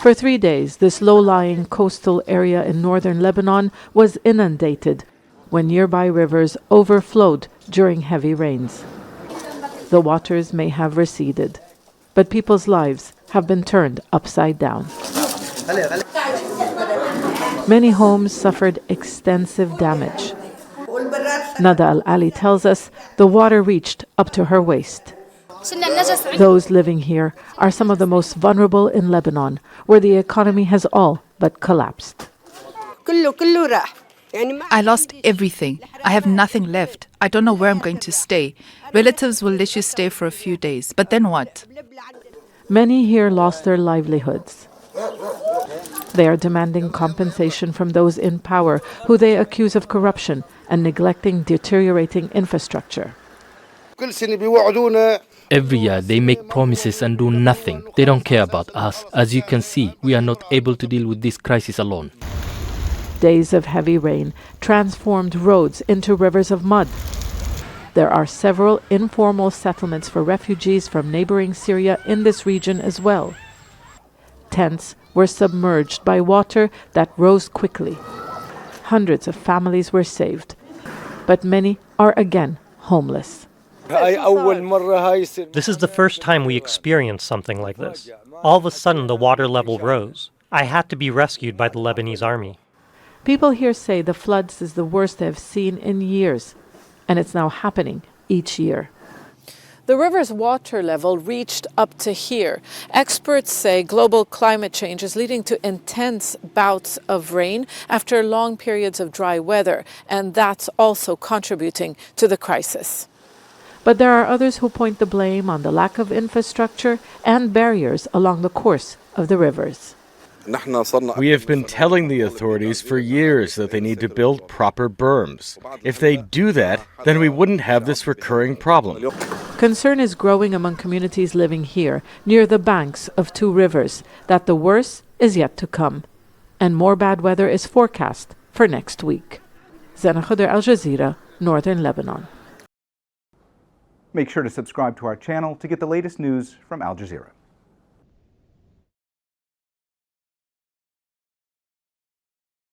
For 3 days, this low-lying coastal area in northern Lebanon was inundated when nearby rivers overflowed during heavy rains. The waters may have receded, but people's lives have been turned upside down. Many homes suffered extensive damage. Nada Al-Ali tells us the water reached up to her waist. Those living here are some of the most vulnerable in Lebanon, where the economy has all but collapsed. I lost everything. I have nothing left. I don't know where I'm going to stay. Relatives will let you stay for a few days, but then what? Many here lost their livelihoods. They are demanding compensation from those in power, who they accuse of corruption and neglecting deteriorating infrastructure. Every year they make promises and do nothing. They don't care about us. As you can see, we are not able to deal with this crisis alone. Days of heavy rain transformed roads into rivers of mud. There are several informal settlements for refugees from neighboring Syria in this region as well. Tents were submerged by water that rose quickly. Hundreds of families were saved, but many are again homeless. This is the first time we experienced something like this. All of a sudden, the water level rose. I had to be rescued by the Lebanese army. People here say the floods is the worst they have seen in years, and it's now happening each year. The river's water level reached up to here. Experts say global climate change is leading to intense bouts of rain after long periods of dry weather, and that's also contributing to the crisis. But there are others who point the blame on the lack of infrastructure and barriers along the course of the rivers. We have been telling the authorities for years that they need to build proper berms. If they do that, then we wouldn't have this recurring problem. Concern is growing among communities living here, near the banks of two rivers, that the worst is yet to come. And more bad weather is forecast for next week. Zeina, Khodr, Al Jazeera, Northern Lebanon. Make sure to subscribe to our channel to get the latest news from Al Jazeera.